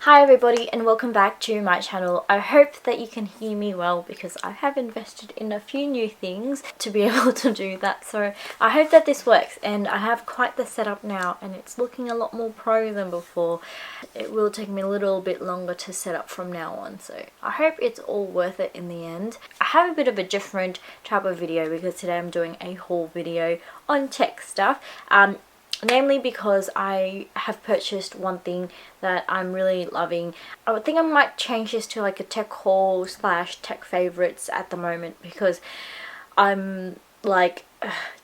Hi everybody and welcome back to my channel. I hope that you can hear me well because I have invested in a few new things to be able to do that. So I hope that this works, and I have quite the setup now and it's looking a lot more pro than before. It will take me a little bit longer to set up from now on, so I hope it's all worth it in the end. I have a bit of a different type of video because today I'm doing a haul video on tech stuff. Namely because I have purchased one thing that I'm really loving. I would think I might change this to like a tech haul slash tech favorites at the moment because I'm like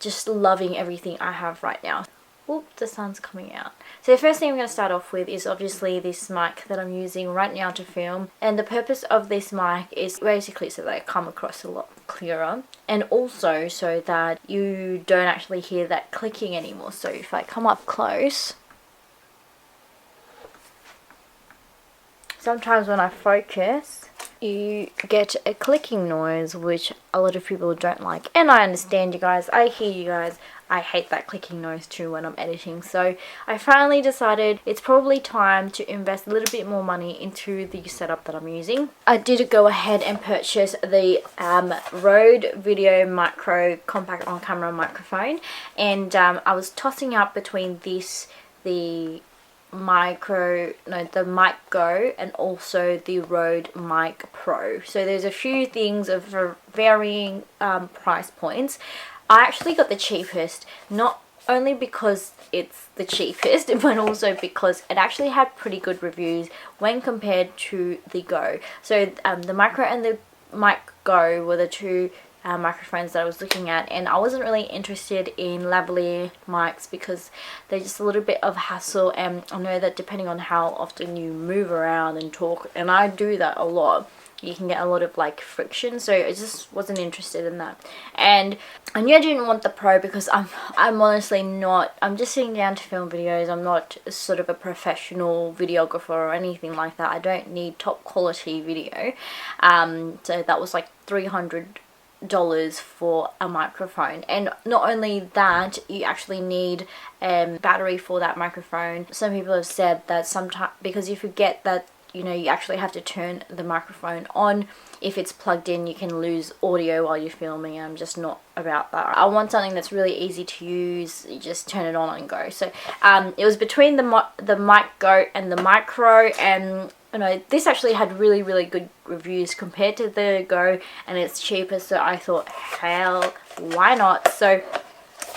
just loving everything I have right now. Oop, the sun's coming out. So the first thing I'm going to start off with is obviously this mic that I'm using right now to film, and the purpose of this mic is basically so that I come across a lot clearer and also so that you don't actually hear that clicking anymore. So if I come up close, sometimes when I focus you get a clicking noise which a lot of people don't like, and I understand you guys, I hear you guys. I hate that clicking noise too when I'm editing. So I finally decided it's probably time to invest a little bit more money into the setup that I'm using. I did go ahead and purchase the Rode Video Micro Compact on Camera microphone, and I was tossing up between this, the Mic Go, and also the Rode Mic Pro. So there's a few things of varying price points. I actually got the cheapest, not only because it's the cheapest, but also because it actually had pretty good reviews when compared to the Go. So the Micro and the Mic Go were the two microphones that I was looking at, and I wasn't really interested in lavalier mics because they're just a little bit of hassle, and I know that depending on how often you move around and talk, and I do that a lot, you can get a lot of like friction, so I just wasn't interested in that. And I knew I didn't want the Pro because I'm honestly not, I'm just sitting down to film videos. I'm not sort of a professional videographer or anything like that. I don't need top quality video. So that was like $300 for a microphone, and not only that, you actually need battery for that microphone. Some people have said that sometimes, because you forget that you actually have to turn the microphone on. If it's plugged in, you can lose audio while you're filming. I'm just not about that. I want something that's really easy to use. You just turn it on and go. So it was between the Mic Go and the Micro, and this actually had really good reviews compared to the Go, and it's cheaper, so I thought, hell, why not? So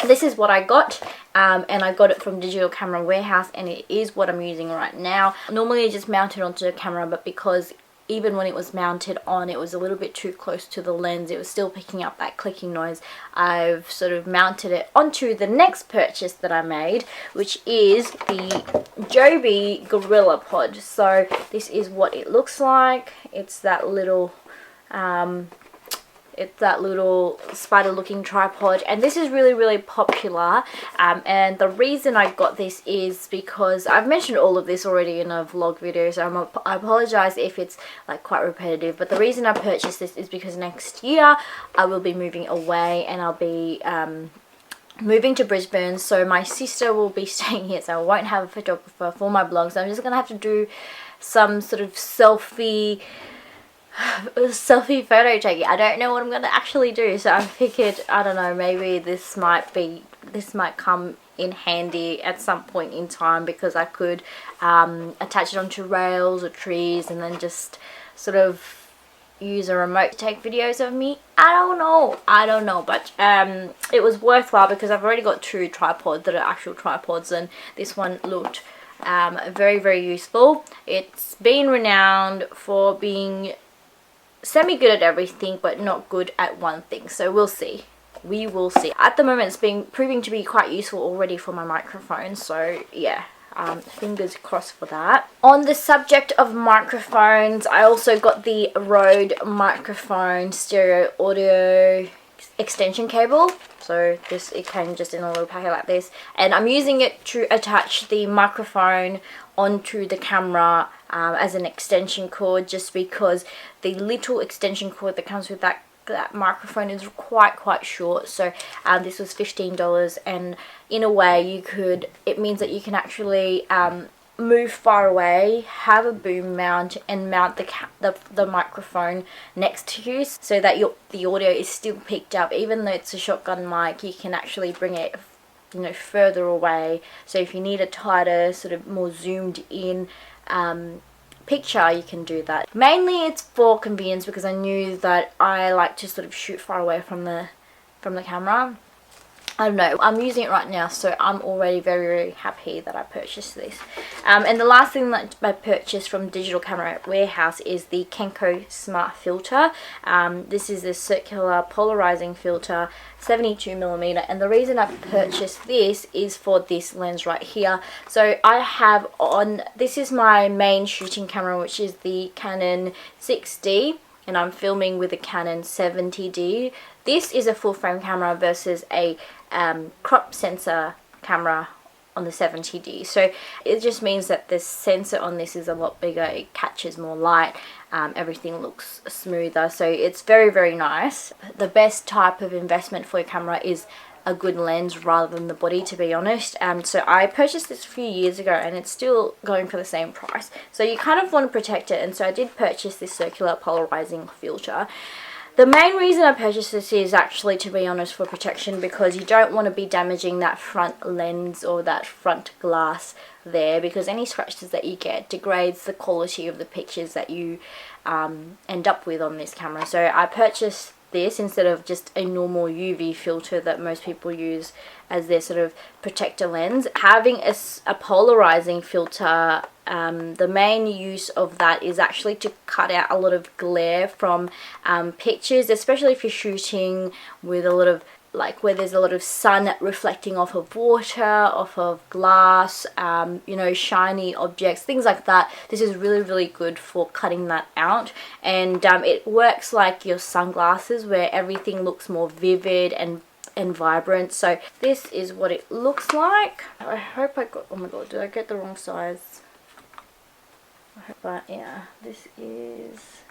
this is what I got, and I got it from Digital Camera Warehouse, and it is what I'm using right now. Normally I just mount it onto the camera, but because even when it was mounted on, it was a little bit too close to the lens, it was still picking up that clicking noise. I've sort of mounted it onto the next purchase that I made, which is the Joby Gorilla Pod. So this is what it looks like. It's that little spider looking tripod, and this is really popular, and the reason I got this is because I've mentioned all of this already in a vlog video, so I apologize if it's like quite repetitive, but the reason I purchased this is because next year I will be moving away, and I'll be moving to Brisbane, so my sister will be staying here, so I won't have a photographer for my blog, so I'm just gonna have to do some sort of selfie photo taking. I don't know what I'm gonna actually do, so I figured, I don't know, maybe this might come in handy at some point in time, because I could attach it onto rails or trees and then just sort of use a remote to take videos of me. I don't know, but it was worthwhile because I've already got two tripods that are actual tripods, and this one looked very useful. It's been renowned for being semi-good at everything but not good at one thing, so we'll see. We will see. At the moment it's proving to be quite useful already for my microphone, so yeah, fingers crossed for that. On the subject of microphones, I also got the Rode microphone stereo audio extension cable. So it came just in a little packet like this, and I'm using it to attach the microphone onto the camera as an extension cord, just because the little extension cord that comes with that microphone is quite short. So this was $15, and in a way it means that you can actually move far away, have a boom mount, and mount the microphone next to you so that the audio is still picked up. Even though it's a shotgun mic, you can actually bring it, you know, further away. So if you need a tighter, sort of more zoomed in picture, you can do that. Mainly it's for convenience, because I knew that I like to sort of shoot far away from the camera. I don't know, I'm using it right now, so I'm already very, very happy that I purchased this. And the last thing that I purchased from Digital Camera Warehouse is the Kenko Smart Filter. This is a circular polarizing filter, 72mm, and the reason I purchased this is for this lens right here. So I have on, this is my main shooting camera, which is the Canon 6D, and I'm filming with a Canon 70D. This is a full frame camera versus a crop sensor camera on the 70D. So it just means that the sensor on this is a lot bigger, it catches more light, everything looks smoother, so it's very, very nice. The best type of investment for your camera is a good lens rather than the body, to be honest. So I purchased this a few years ago and it's still going for the same price, so you kind of want to protect it, and so I did purchase this circular polarizing filter. The main reason I purchased this is actually, to be honest, for protection, because you don't want to be damaging that front lens or that front glass there, because any scratches that you get degrades the quality of the pictures that you end up with on this camera. So I purchased this instead of just a normal UV filter that most people use as their sort of protector lens. Having a polarizing filter, the main use of that is actually to cut out a lot of glare from pictures, especially if you're shooting with a lot of, like, where there's a lot of sun reflecting off of water, off of glass, you know, shiny objects, things like that. This is really, really good for cutting that out, and it works like your sunglasses, where everything looks more vivid and vibrant. So this is what it looks like. I hope I got, oh my god, did I get the wrong size? I hope yeah, this is,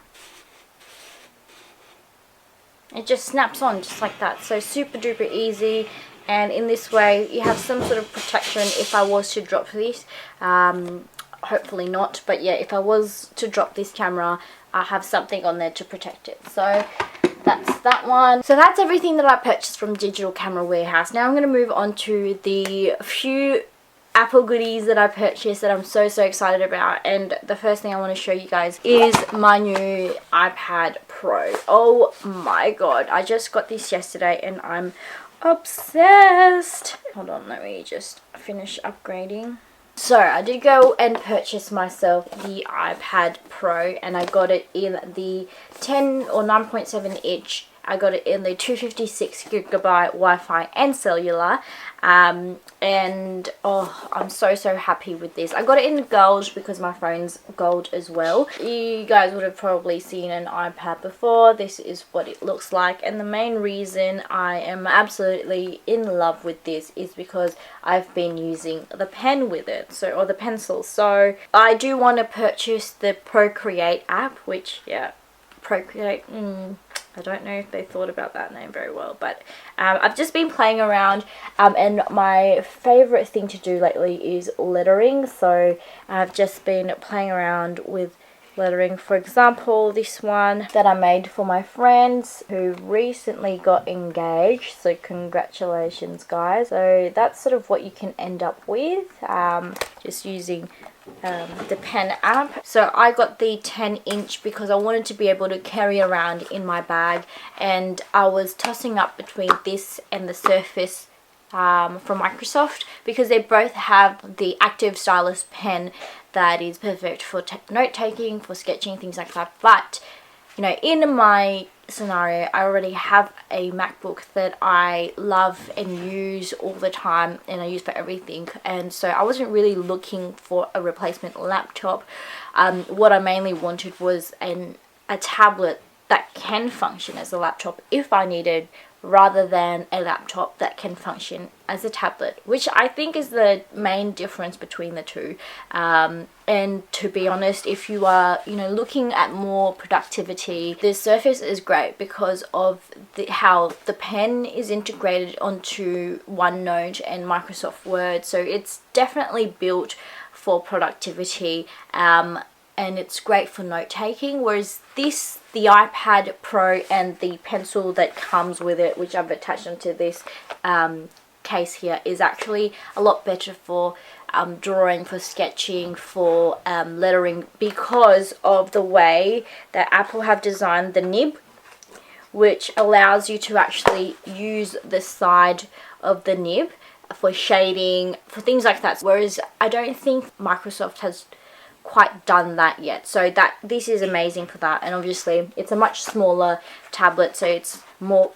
it just snaps on just like that, so super duper easy. And in this way you have some sort of protection if I was to drop this. Hopefully not, but yeah, if I was to drop this camera, I have something on there to protect it. So that's that one. So that's everything that I purchased from Digital Camera Warehouse. Now I'm going to move on to the few Apple goodies that I purchased that I'm so excited about. And the first thing I want to show you guys is my new iPad Pro. Oh my god, I just got this yesterday and I'm obsessed. Hold on, let me just finish upgrading. So I did go and purchase myself the iPad Pro, and I got it in the 10 or 9.7 inch. I got it in the 256GB Wi-Fi and cellular, and oh, I'm so happy with this. I got it in gold because my phone's gold as well. You guys would have probably seen an iPad before. This is what it looks like, and the main reason I am absolutely in love with this is because I've been using the pen with it, so, or the pencil. So I do want to purchase the Procreate app, which, yeah, Procreate, I don't know if they thought about that name very well, but I've just been playing around, and my favorite thing to do lately is lettering. So I've just been playing around with lettering. For example, this one that I made for my friends who recently got engaged, so congratulations guys. So that's sort of what you can end up with, just using the pen app. So I got the 10-inch because I wanted to be able to carry around in my bag, and I was tossing up between this and the Surface from Microsoft, because they both have the active stylus pen that is perfect for note-taking, for sketching, things like that. But, you know, in my scenario, I already have a MacBook that I love and use all the time, and I use for everything, and so I wasn't really looking for a replacement laptop. What I mainly wanted was a tablet that can function as a laptop if I needed, rather than a laptop that can function as a tablet, which I think is the main difference between the two. And to be honest, if you are, you know, looking at more productivity, the Surface is great because of how the pen is integrated onto OneNote and Microsoft Word. So it's definitely built for productivity, and it's great for note taking, whereas this, the iPad Pro and the pencil that comes with it, which I've attached onto this case here, is actually a lot better for drawing, for sketching, for lettering, because of the way that Apple have designed the nib, which allows you to actually use the side of the nib for shading, for things like that, whereas I don't think Microsoft has quite done that yet. So that this is amazing for that, and obviously it's a much smaller tablet, so it's more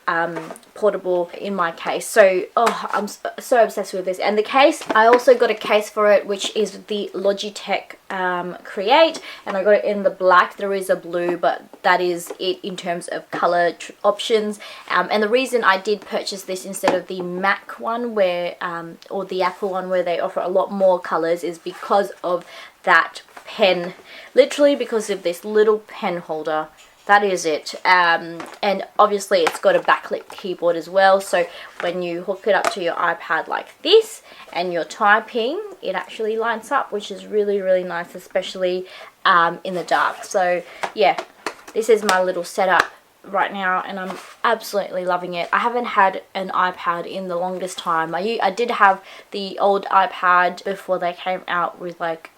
portable in my case. So I'm so obsessed with this. And the case, I also got a case for it, which is the Logitech Create, and I got it in the black. There is a blue, but that is it in terms of color options. And the reason I did purchase this instead of the Mac one, where or the Apple one, where they offer a lot more colors, is because of that pen, literally because of this little pen holder. That is it. And obviously it's got a backlit keyboard as well, so when you hook it up to your iPad like this and you're typing, it actually lines up, which is really, really nice, especially in the dark. So yeah, this is my little setup right now, and I'm absolutely loving it. I haven't had an iPad in the longest time. I did have the old iPad before they came out with like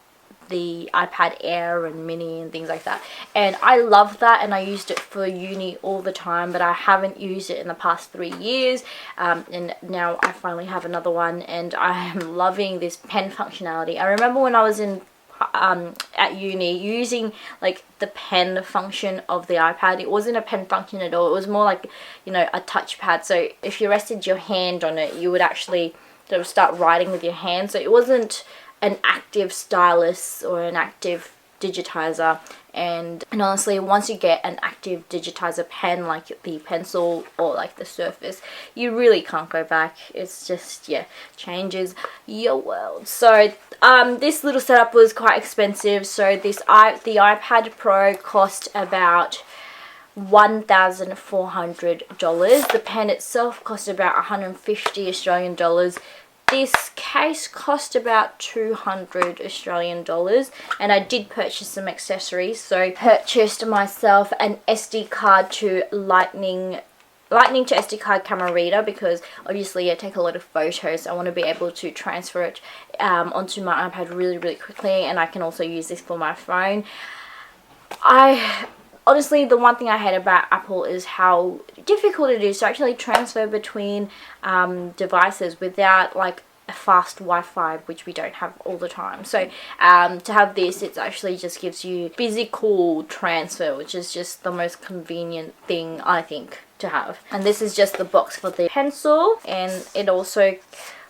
the iPad Air and Mini and things like that, and I love that, and I used it for uni all the time, but I haven't used it in the past 3 years, and now I finally have another one, and I am loving this pen functionality. I remember when I was in at uni using like the pen function of the iPad. It wasn't a pen function at all, it was more like, you know, a touchpad, so if you rested your hand on it, you would actually sort of start writing with your hand, so it wasn't an active stylus or an active digitizer. And honestly, once you get an active digitizer pen like the pencil or like the Surface, you really can't go back. It's just, yeah, changes your world. So this little setup was quite expensive. So the iPad Pro cost about $1,400. The pen itself cost about 150 Australian dollars. This case cost about 200 Australian dollars, and I did purchase some accessories. So I purchased myself an SD card to lightning to SD card camera reader, because obviously I take a lot of photos. I want to be able to transfer it onto my iPad really, really quickly, and I can also use this for my phone. Honestly, the one thing I hate about Apple is how difficult it is to actually transfer between devices without like a fast Wi-Fi, which we don't have all the time. So to have this, it actually just gives you physical transfer, which is just the most convenient thing, I think, to have. And this is just the box for the pencil, and it also...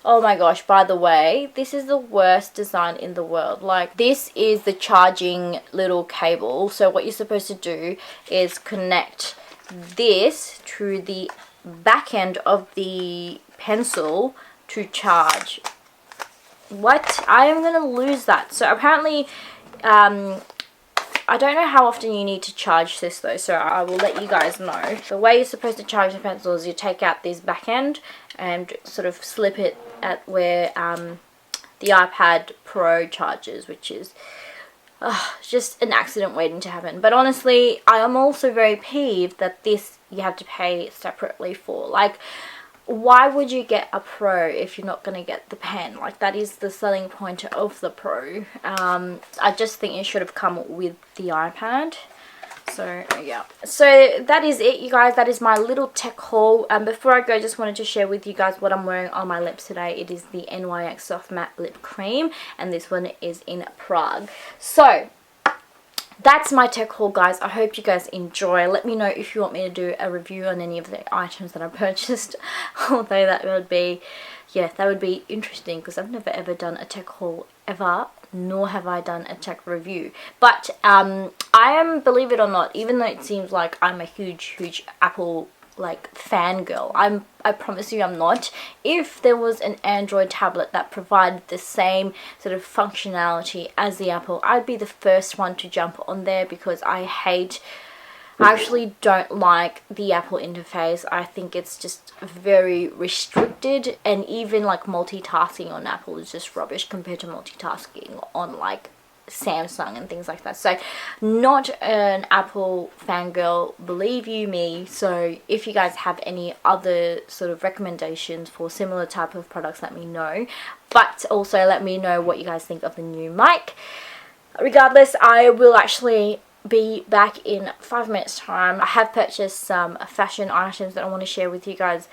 Oh my gosh, by the way, this is the worst design in the world. Like, this is the charging little cable. So what you're supposed to do is connect this to the back end of the pencil to charge. What? I am going to lose that. So apparently, I don't know how often you need to charge this though, so I will let you guys know. The way you're supposed to charge the pencil is you take out this back end and sort of slip it at where the iPad Pro charges, which is just an accident waiting to happen. But honestly, I am also very peeved that this you have to pay separately for. Like, why would you get a Pro if you're not going to get the pen? Like, that is the selling point of the Pro. I just think it should have come with the iPad. So yeah, so that is it, you guys. That is my little tech haul. Before I go, I just wanted to share with you guys what I'm wearing on my lips today. It is the NYX Soft Matte Lip Cream, and this one is in Prague. So that's my tech haul, guys. I hope you guys enjoy. Let me know if you want me to do a review on any of the items that I purchased. Although that would be, yeah, that would be interesting, because I've never ever done a tech haul ever, nor have I done a tech review. But I am, believe it or not, even though it seems like I'm a huge Apple like fangirl, I promise you I'm not. If there was an Android tablet that provided the same sort of functionality as the Apple, I'd be the first one to jump on there, because I hate I actually don't like the Apple interface. I think it's just very restricted, and even like multitasking on Apple is just rubbish compared to multitasking on like Samsung and things like that. So not an Apple fangirl, believe you me. So if you guys have any other sort of recommendations for similar type of products, let me know. But also let me know what you guys think of the new mic. Regardless, I will actually be back in 5 minutes time. I have purchased some fashion items that I want to share with you guys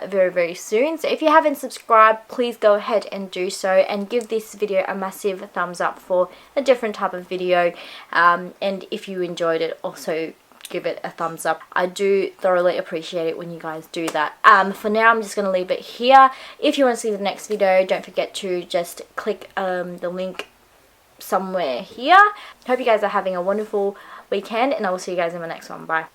very soon. So if you haven't subscribed, please go ahead and do so, and give this video a massive thumbs up for a different type of video, and if you enjoyed it, also give it a thumbs up. I do thoroughly appreciate it when you guys do that. For now, I'm just going to leave it here. If you want to see the next video, don't forget to just click the link somewhere here. Hope you guys are having a wonderful weekend, and I will see you guys in my next one. Bye.